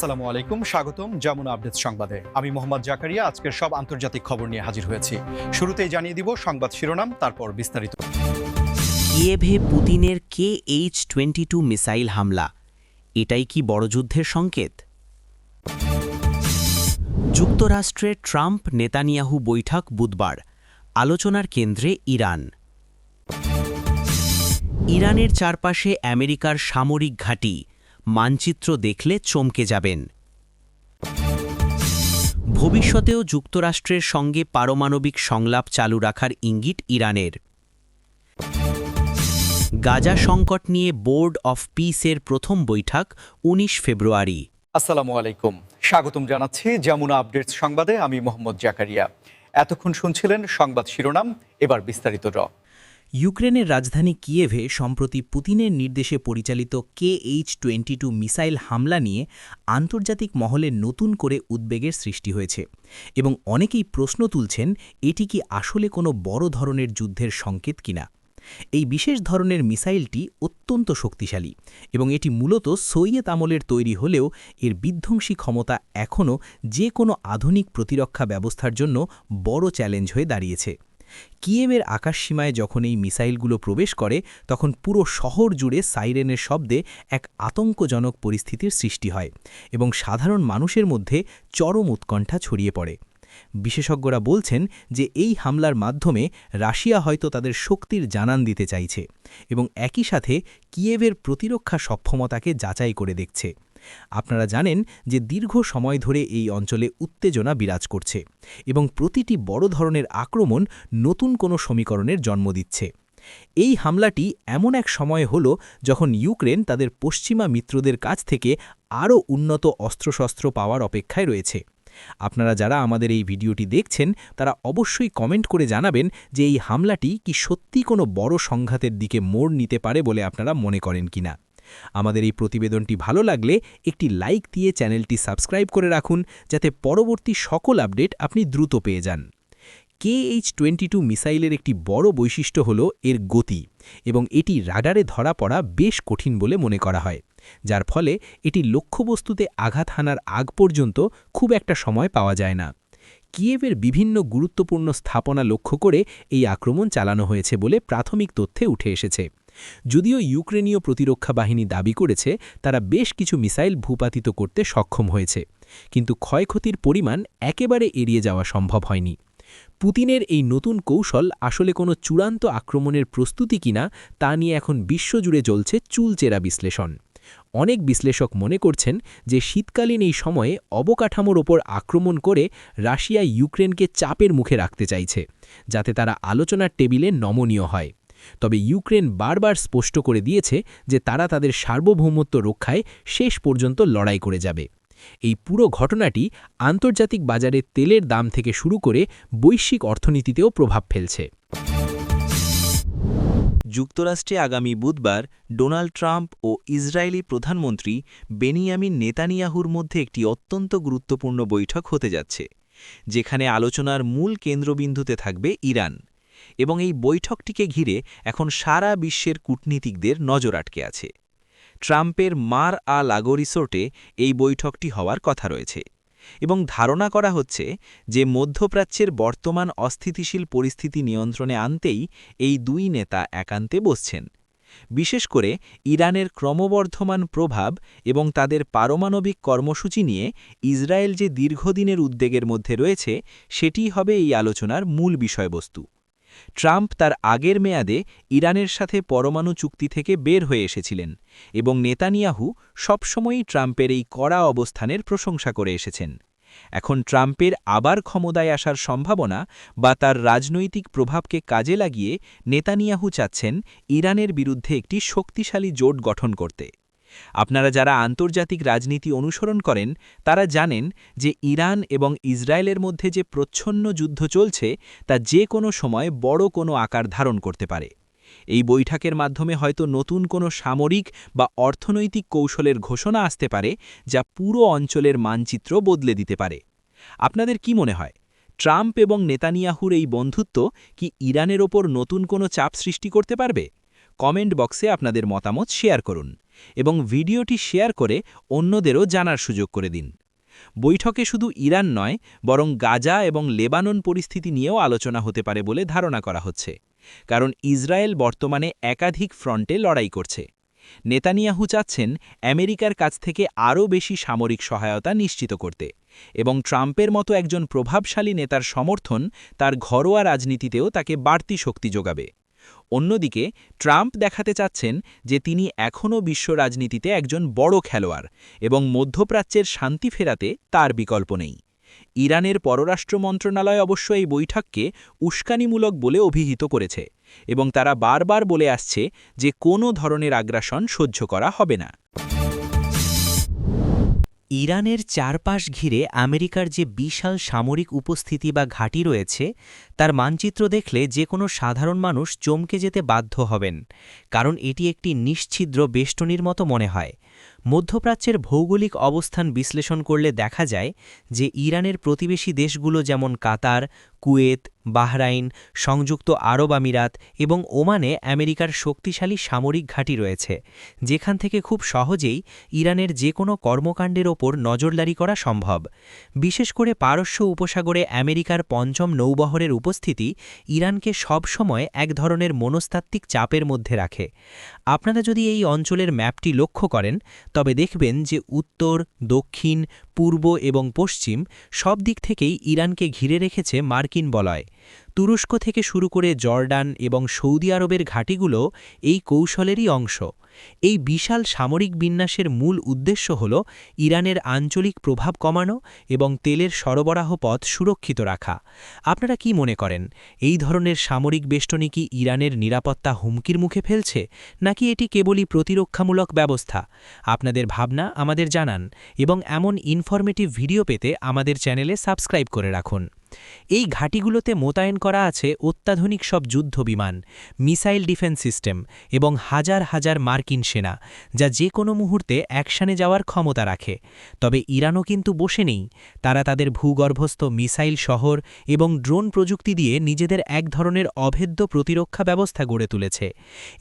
আসসালামু আলাইকুম, স্বাগতম যমুনা আপডেটস সংবাদে। আমি মোহাম্মদ জাকারিয়া আজকের সব আন্তর্জাতিক খবর নিয়ে হাজির হয়েছি। শুরুতেই জানিয়ে দিব সংবাদ শিরোনাম, তারপর বিস্তারিত। কিয়েভে পুতিনের KH-22 মিসাইল হামলা, এটাই কি বড় যুদ্ধের সংকেত? যুক্তরাষ্ট্রের ট্রাম্প নেতানিয়াহু বৈঠক বুধবার, আলোচনার কেন্দ্রে ইরান। ইরানের চারপাশে আমেরিকার সামরিক ঘাঁটি, মানচিত্র দেখলে চমকে যাবেন। ভবিষ্যতেও যুক্তরাষ্ট্রের সঙ্গে পারমাণবিক সংলাপ চালু রাখার ইঙ্গিত ইরানের। গাজা সংকট নিয়ে বোর্ড অফ পিসের প্রথম বৈঠক ১৯ ফেব্রুয়ারি। আসসালামু আলাইকুম, স্বাগতম জানাচ্ছি যমুনা আপডেটস সংবাদে। আমি মোহাম্মদ জাকারিয়া। এতক্ষণ শুনছিলেন সংবাদ শিরোনাম, এবার বিস্তারিত। ইউক্রেনের রাজধানী কিয়েভে সম্প্রতি পুতিনের নির্দেশে পরিচালিত KH-22 মিসাইল হামলা নিয়ে আন্তর্জাতিক মহলে নতুন করে উদ্বেগের সৃষ্টি হয়েছে এবং অনেকেই প্রশ্ন তুলছেন, এটি কি আসলে কোনো বড় ধরনের যুদ্ধের সংকেত কিনা। এই বিশেষ ধরনের মিসাইলটি অত্যন্ত শক্তিশালী এবং এটি মূলত সোভিয়েত আমলের তৈরি হলেও এর বিধ্বংসী ক্ষমতা এখনও যে কোনো আধুনিক প্রতিরক্ষা ব্যবস্থার জন্য বড় চ্যালেঞ্জ হয়ে দাঁড়িয়েছে। কিয়েভের আকাশসীমায় যখন এই মিসাইলগুলো প্রবেশ করে, তখন পুরো শহর জুড়ে সাইরেনের শব্দে এক আতঙ্কজনক পরিস্থিতির সৃষ্টি হয় এবং সাধারণ মানুষের মধ্যে চরম উৎকণ্ঠা ছড়িয়ে পড়ে। বিশেষজ্ঞরা বলছেন যে এই হামলার মাধ্যমে রাশিয়া হয়তো তাদের শক্তির জানান দিতে চাইছে এবং একই সাথে কিয়েভের প্রতিরক্ষা সক্ষমতাকে যাচাই করে দেখছে। আপনারা জানেন যে দীর্ঘ সময় ধরে এই অঞ্চলে উত্তেজনা বিরাজ করছে এবং প্রতিটি বড় ধরনের আক্রমণ নতুন কোনো সমীকরণের জন্ম দিচ্ছে। এই হামলাটি এমন এক সময় হল যখন ইউক্রেন তাদের পশ্চিমা মিত্রদের কাছ থেকে আরও উন্নত অস্ত্রশস্ত্র পাওয়ার অপেক্ষায় রয়েছে। আপনারা যারা আমাদের এই ভিডিওটি দেখছেন তারা অবশ্যই কমেন্ট করে জানাবেন যে এই হামলাটি কি সত্যি কোনো বড় সংঘাতের দিকে মোড় নিতে পারে বলে আপনারা মনে করেন কিনা। আমাদের এই প্রতিবেদনটি ভালো লাগলে একটি লাইক দিয়ে চ্যানেলটি সাবস্ক্রাইব করে রাখুন, যাতে পরবর্তী সকল আপডেট আপনি দ্রুত পেয়ে যান। KH-22 মিসাইলের একটি বড় বৈশিষ্ট্য হল এর গতি এবং এটি রাডারে ধরা পড়া বেশ কঠিন বলে মনে করা হয়, যার ফলে এটি লক্ষ্যবস্তুতে আঘাত হানার আগ পর্যন্ত খুব একটা সময় পাওয়া যায় না। কিয়েভের বিভিন্ন গুরুত্বপূর্ণ স্থাপনা লক্ষ্য করে এই আক্রমণ চালানো হয়েছে বলে প্রাথমিক তথ্যে উঠে এসেছে। যদিও ইউক্রেনীয় প্রতিরক্ষা বাহিনী দাবি করেছে তারা বেশ কিছু মিসাইল ভূপাতিত করতে সক্ষম হয়েছে, কিন্তু ক্ষয়ক্ষতির পরিমাণ একেবারে এড়িয়ে যাওয়া সম্ভব হয়নি। পুতিনের এই নতুন কৌশল আসলে কোনো চূড়ান্ত আক্রমণের প্রস্তুতি কিনা তা নিয়ে এখন বিশ্বজুড়ে চলছে চুলচেরা বিশ্লেষণ। অনেক বিশ্লেষক মনে করছেন যে শীতকালীন এই সময়ে অবকাঠামোর ওপর আক্রমণ করে রাশিয়া ইউক্রেনকে চাপের মুখে রাখতে চাইছে, যাতে তারা আলোচনার টেবিলে নমনীয় হয়। তবে ইউক্রেন বারবার স্পষ্ট করে দিয়েছে যে তারা তাদের সার্বভৌমত্ব রক্ষায় শেষ পর্যন্ত লড়াই করে যাবে। এই পুরো ঘটনাটি আন্তর্জাতিক বাজারে তেলের দাম থেকে শুরু করে বৈশ্বিক অর্থনীতিতেও প্রভাব ফেলছে। যুক্তরাষ্ট্রে আগামী বুধবার ডোনাল্ড ট্রাম্প ও ইসরায়েলি প্রধানমন্ত্রী বেনিয়ামিন নেতানিয়াহুর মধ্যে একটি অত্যন্ত গুরুত্বপূর্ণ বৈঠক হতে যাচ্ছে, যেখানে আলোচনার মূল কেন্দ্রবিন্দুতে থাকবে ইরান। এবং এই বৈঠকটিকে ঘিরে এখন সারা বিশ্বের কূটনীতিকদের নজর আটকে আছে। ট্রাম্পের মার-আ-লাগো রিসোর্টে এই বৈঠকটি হওয়ার কথা রয়েছে এবং ধারণা করা হচ্ছে যে মধ্যপ্রাচ্যের বর্তমান অস্থিতিশীল পরিস্থিতি নিয়ন্ত্রণে আনতেই এই দুই নেতা একান্তে বসছেন। বিশেষ করে ইরানের ক্রমবর্ধমান প্রভাব এবং তাদের পারমাণবিক কর্মসূচি নিয়ে ইসরায়েল যে দীর্ঘদিনের উদ্বেগের মধ্যে রয়েছে, সেটিই হবে এই আলোচনার মূল বিষয়বস্তু। ট্রাম্প তার আগের মেয়াদে ইরানের সাথে পরমাণু চুক্তি থেকে বের হয়ে এসেছিলেন এবং নেতানিয়াহু সবসময়ই ট্রাম্পের এই কড়া অবস্থানের প্রশংসা করে এসেছেন। এখন ট্রাম্পের আবার ক্ষমতায় আসার সম্ভাবনা বা তার রাজনৈতিক প্রভাবকে কাজে লাগিয়ে নেতানিয়াহু চাচ্ছেন ইরানের বিরুদ্ধে একটি শক্তিশালী জোট গঠন করতে। আপনারা যারা আন্তর্জাতিক রাজনীতি অনুসরণ করেন তারা জানেন যে ইরান এবং ইসরায়েলের মধ্যে যে প্রচ্ছন্ন যুদ্ধ চলছে তা যে কোনো সময় বড় কোনো আকার ধারণ করতে পারে। এই বৈঠকের মাধ্যমে হয়তো নতুন কোনো সামরিক বা অর্থনৈতিক কৌশলের ঘোষণা আসতে পারে, যা পুরো অঞ্চলের মানচিত্র বদলে দিতে পারে। আপনাদের কি মনে হয়, ট্রাম্প এবং নেতানিয়াহুর এই বন্ধুত্ব কি ইরানের ওপর নতুন কোনো চাপ সৃষ্টি করতে পারবে? কমেন্ট বক্সে আপনাদের মতামত শেয়ার করুন এবং ভিডিওটি শেয়ার করে অন্যদেরও জানার সুযোগ করে দিন। বৈঠকে শুধু ইরান নয়, বরং গাজা এবং লেবানন পরিস্থিতি নিয়েও আলোচনা হতে পারে বলে ধারণা করা হচ্ছে, কারণ ইসরায়েল বর্তমানে একাধিক ফ্রন্টে লড়াই করছে। নেতানিয়াহু চাচ্ছেন আমেরিকার কাছ থেকে আরও বেশি সামরিক সহায়তা নিশ্চিত করতে, এবং ট্রাম্পের মতো একজন প্রভাবশালী নেতার সমর্থন তার ঘরোয়া রাজনীতিতেও তাকে বাড়তি শক্তি যোগাবে। অন্যদিকে ট্রাম্প দেখাতে চাচ্ছেন যে তিনি এখনও বিশ্ব রাজনীতিতে একজন বড় খেলোয়াড় এবং মধ্যপ্রাচ্যের শান্তি ফেরাতে তার বিকল্প নেই। ইরানের পররাষ্ট্র মন্ত্রণালয় অবশ্য এই বৈঠককে উস্কানিমূলক বলে অভিহিত করেছে এবং তারা বারবার বলে আসছে যে কোনো ধরনের আগ্রাসন সহ্য করা হবে না। ইরানের চারপাশ ঘিরে আমেরিকার যে বিশাল সামরিক উপস্থিতি বা ঘাঁটি রয়েছে, তার মানচিত্র দেখলে যে কোনো সাধারণ মানুষ চমকে যেতে বাধ্য হবেন, কারণ এটি একটি নিশ্ছিদ্র বেষ্টনীর মতো মনে হয়। মধ্যপ্রাচ্যের ভৌগোলিক অবস্থান বিশ্লেষণ করলে দেখা যায় যে ইরানের প্রতিবেশী দেশগুলো যেমন কাতার, কুয়েত, বাহরাইন, সংযুক্ত আরব আমিরাত এবং ওমানে আমেরিকার শক্তিশালী সামরিক ঘাঁটি রয়েছে, যেখান থেকে খুব সহজেই ইরানের যে কোনো কর্মকাণ্ডের ওপর নজরদারি করা সম্ভব। বিশেষ করে পারস্য উপসাগরে আমেরিকার পঞ্চম নৌবহরের উপস্থিতি ইরানকে সবসময় এক ধরনের মনস্তাত্ত্বিক চাপের মধ্যে রাখে। আপনারা যদি এই অঞ্চলের ম্যাপটি লক্ষ্য করেন, তবে দেখবেন যে উত্তর, দক্ষিণ, পূর্ব এবং পশ্চিম সব দিক থেকেই ইরানকে ঘিরে রেখেছে মার্কিন বলয়। তুরস্ক থেকে শুরু করে জর্ডান এবং সৌদি আরবের ঘাঁটিগুলো এই কৌশলেরই অংশ। এই বিশাল সামরিক বিন্যাসের মূল উদ্দেশ্য হল ইরানের আঞ্চলিক প্রভাব কমানো এবং তেলের সরবরাহ পথ সুরক্ষিত রাখা। আপনারা কি মনে করেন, এই ধরনের সামরিক বেষ্টনী কি ইরানের নিরাপত্তা হুমকির মুখে ফেলছে, নাকি এটি কেবলই প্রতিরক্ষামূলক ব্যবস্থা? আপনাদের ভাবনা আমাদের জানান এবং এমন ইনফরমেটিভ ভিডিও পেতে আমাদের চ্যানেলে সাবস্ক্রাইব করে রাখুন। এই ঘাঁটিগুলোতে মোতায়েন করা আছে অত্যাধুনিক সব যুদ্ধ বিমান, মিসাইল ডিফেন্স সিস্টেম এবং হাজার হাজার মার্কিন সেনা, যা যে কোনো মুহূর্তে অ্যাকশনে যাওয়ার ক্ষমতা রাখে। তবে ইরানও কিন্তু বসে নেই। তারা তাদের ভূগর্ভস্থ মিসাইল শহর এবং ড্রোন প্রযুক্তি দিয়ে নিজেদের এক ধরনের অভেদ্য প্রতিরক্ষা ব্যবস্থা গড়ে তুলেছে।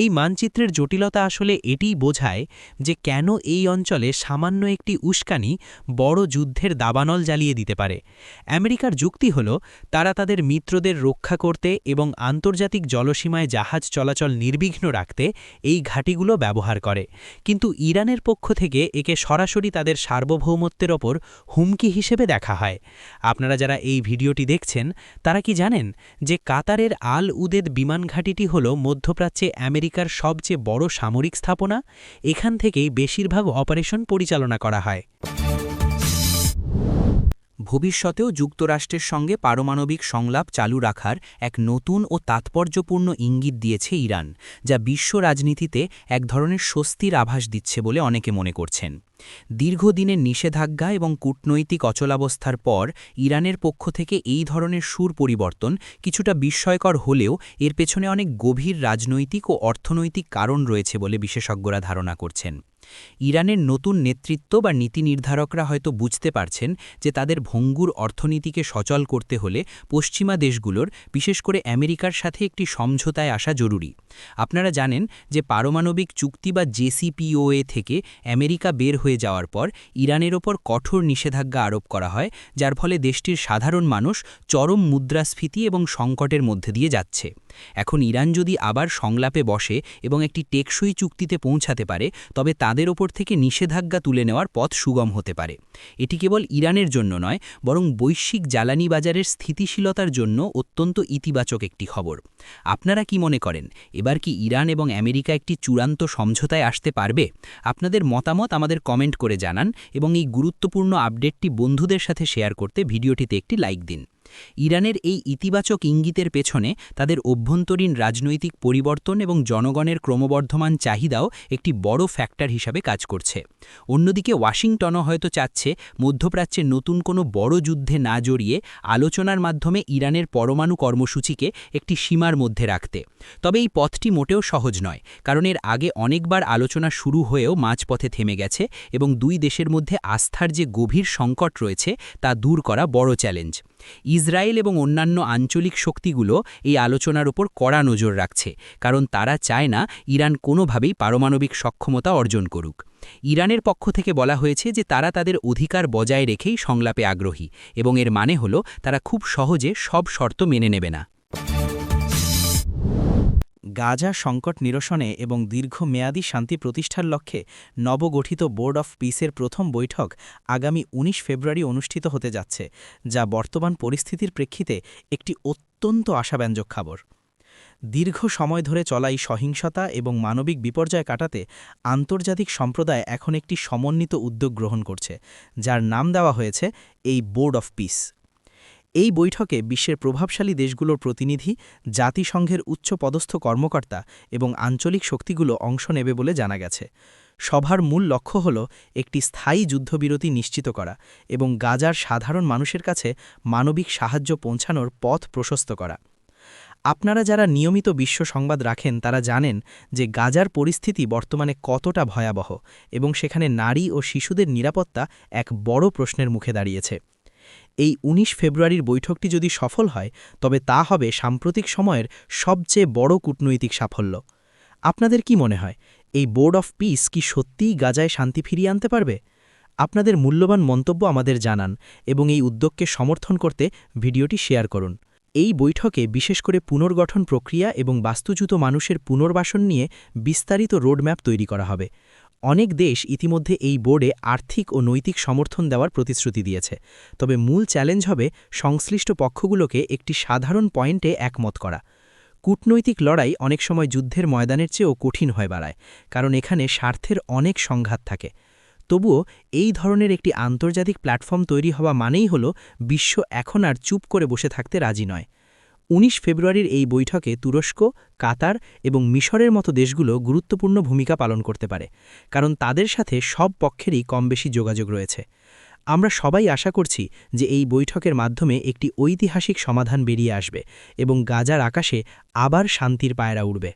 এই মানচিত্রের জটিলতা আসলে এটিই বোঝায় যে কেন এই অঞ্চলে সামান্য একটি উস্কানি বড় যুদ্ধের দাবানল জ্বালিয়ে দিতে পারে। আমেরিকার যুক্তি হল তারা তাদের মিত্রদের রক্ষা করতে এবং আন্তর্জাতিক জলসীমায় জাহাজ চলাচল নির্বিঘ্ন রাখতে এই ঘাঁটিগুলো ব্যবহার করে, কিন্তু ইরানের পক্ষ থেকে একে সরাসরি তাদের সার্বভৌমত্বের ওপর হুমকি হিসেবে দেখা হয়। আপনারা যারা এই ভিডিওটি দেখছেন, তারা কি জানেন যে কাতারের আল উদেদ বিমান ঘাঁটিটি হল মধ্যপ্রাচ্যে আমেরিকার সবচেয়ে বড় সামরিক স্থাপনা? এখান থেকেই বেশিরভাগ অপারেশন পরিচালনা করা হয়। ভবিষ্যতেও যুক্তরাষ্ট্রের সঙ্গে পারমাণবিক সংলাপ চালু রাখার এক নতুন ও তাৎপর্যপূর্ণ ইঙ্গিত দিয়েছে ইরান, যা বিশ্ব রাজনীতিতে এক ধরনের স্বস্তির আভাস দিচ্ছে বলে অনেকে মনে করছেন। দীর্ঘদিনের নিষেধাজ্ঞা এবং কূটনৈতিক অচলাবস্থার পর ইরানের পক্ষ থেকে এই ধরনের সুর পরিবর্তন কিছুটা বিস্ময়কর হলেও এর পেছনে অনেক গভীর রাজনৈতিক ও অর্থনৈতিক কারণ রয়েছে বলে বিশেষজ্ঞরা ধারণা করছেন। ইরানের নতুন নেতৃত্ব বা নীতি নির্ধারকরা হয়তো বুঝতে পারছেন যে তাদের ভঙ্গুর অর্থনীতিকে সচল করতে হলে পশ্চিমা দেশগুলোর, বিশেষ করে আমেরিকার সাথে একটি সমঝোতায় আসা জরুরি। আপনারা জানেন যে পারমাণবিক চুক্তি বা জেসিপিওএ থেকে আমেরিকা বের হয়ে যাওয়ার পর ইরানের ওপর কঠোর নিষেধাজ্ঞা আরোপ করা হয়, যার ফলে দেশটির সাধারণ মানুষ চরম মুদ্রাস্ফীতি এবং সংকটের মধ্যে দিয়ে যাচ্ছে। এখন ইরান যদি আবার সংলাপে বসে এবং একটি টেকসই চুক্তিতে পৌঁছাতে পারে, তবে তাদের ওপর থেকে নিষেধাজ্ঞা তুলে নেওয়ার পথ সুগম হতে পারে। এটি কেবল ইরানের জন্য নয়, বরং বৈশ্বিক জ্বালানি বাজারের স্থিতিশীলতার জন্য অত্যন্ত ইতিবাচক একটি খবর। আপনারা কি মনে করেন, এবার কি ইরান এবং আমেরিকা একটি চূড়ান্ত সমঝোতায় আসতে পারবে? আপনাদের মতামত আমাদের কমেন্ট করে জানান এবং এই গুরুত্বপূর্ণ আপডেটটি বন্ধুদের সাথে শেয়ার করতে ভিডিওটিতে একটি লাইক দিন। ইরানের এই ইতিবাচক ইঙ্গিতের পেছনে তাদের অভ্যন্তরীণ রাজনৈতিক পরিবর্তন এবং জনগণের ক্রমবর্ধমান চাহিদাও একটি বড় ফ্যাক্টর হিসাবে কাজ করছে। অন্যদিকে ওয়াশিংটনও হয়তো চাচ্ছে মধ্যপ্রাচ্যের নতুন কোনো বড় যুদ্ধে না জড়িয়ে আলোচনার মাধ্যমে ইরানের পরমাণু কর্মসূচিকে একটি সীমার মধ্যে রাখতে। তবে এই পথটি মোটেও সহজ নয়, কারণ এর আগে অনেকবার আলোচনা শুরু হয়েও মাঝপথে থেমে গেছে এবং দুই দেশের মধ্যে আস্থার যে গভীর সংকট রয়েছে তা দূর করা বড় চ্যালেঞ্জ। ইসরায়েল এবং অন্যান্য আঞ্চলিক শক্তিগুলো এই আলোচনার উপর কড়া নজর রাখছে, কারণ তারা চায় না ইরান কোনোভাবেই পারমাণবিক সক্ষমতা অর্জন করুক। ইরানের পক্ষ থেকে বলা হয়েছে যে তারা তাদের অধিকার বজায় রেখেই সংলাপে আগ্রহী, এবং এর মানে হল তারা খুব সহজে সব শর্ত মেনে নেবে না। গাজা সংকট নিরসনে এবং দীর্ঘমেয়াদী শান্তি প্রতিষ্ঠার লক্ষ্যে নবগঠিত বোর্ড অফ পিসের প্রথম বৈঠক আগামী ১৯ ফেব্রুয়ারি অনুষ্ঠিত হতে যাচ্ছে, যা বর্তমান পরিস্থিতির প্রেক্ষিতে একটি অত্যন্ত আশাব্যঞ্জক খবর। দীর্ঘ সময় ধরে চলা এই সহিংসতা এবং মানবিক বিপর্যয় কাটাতে আন্তর্জাতিক সম্প্রদায় এখন একটি সমন্বিত উদ্যোগ গ্রহণ করছে, যার নাম দেওয়া হয়েছে এই বোর্ড অফ পিস। এই বৈঠকে বিশ্বের প্রভাবশালী দেশগুলোর প্রতিনিধি, জাতিসংঘের উচ্চপদস্থ কর্মকর্তা এবং আঞ্চলিক শক্তিগুলো অংশ নেবে বলে জানা গেছে। সভার মূল লক্ষ্য হল একটি স্থায়ী যুদ্ধবিরতি নিশ্চিত করা এবং গাজার সাধারণ মানুষের কাছে মানবিক সাহায্য পৌঁছানোর পথ প্রশস্ত করা। আপনারা যারা নিয়মিত বিশ্ব সংবাদ রাখেন তারা জানেন যে গাজার পরিস্থিতি বর্তমানে কতটা ভয়াবহ, এবং সেখানে নারী ও শিশুদের নিরাপত্তা এক বড় প্রশ্নের মুখে দাঁড়িয়েছে। এই ১৯ ফেব্রুয়ারির বৈঠকটি যদি সফল হয়, তবে তা হবে সাম্প্রতিক সময়ের সবচেয়ে বড় কূটনৈতিক সাফল্য। আপনাদের কি মনে হয়, এই বোর্ড অফ পিস কি সত্যিই গাজায় শান্তি ফিরিয়ে আনতে পারবে? আপনাদের মূল্যবান মন্তব্য আমাদের জানান, এবং এই উদ্যোগকে সমর্থন করতে ভিডিওটি শেয়ার করুন। এই বৈঠকে বিশেষ করে পুনর্গঠন প্রক্রিয়া এবং বাস্তুচ্যুত মানুষের পুনর্বাসন নিয়ে বিস্তারিত রোডম্যাপ তৈরি করা হবে। অনেক দেশ ইতিমধ্যে এই বোর্ডে আর্থিক ও নৈতিক সমর্থন দেওয়ার প্রতিশ্রুতি দিয়েছে, তবে মূল চ্যালেঞ্জ হবে সংশ্লিষ্ট পক্ষগুলোকে একটি সাধারণ পয়েন্টে একমত করা। কূটনৈতিক লড়াই অনেক সময় যুদ্ধের ময়দানের চেয়েও কঠিন হয়ে দাঁড়ায়, কারণ এখানে স্বার্থের অনেক সংঘাত থাকে। তবুও এই ধরনের একটি আন্তর্জাতিক প্ল্যাটফর্ম তৈরি হওয়া মানেই হল বিশ্ব এখন আর চুপ করে বসে থাকতে রাজি নয়। ১৯ ফেব্রুয়ারির এই বৈঠকে তুরস্ক, কাতার এবং মিশরের মতো দেশগুলো গুরুত্বপূর্ণ ভূমিকা পালন করতে পারে, কারণ তাদের সাথে সব পক্ষেরই কমবেশি যোগাযোগ রয়েছে। আমরা সবাই আশা করছি যে এই বৈঠকের মাধ্যমে একটি ঐতিহাসিক সমাধান বেরিয়ে আসবে এবং গাজার আকাশে আবার শান্তির পায়রা উড়বে।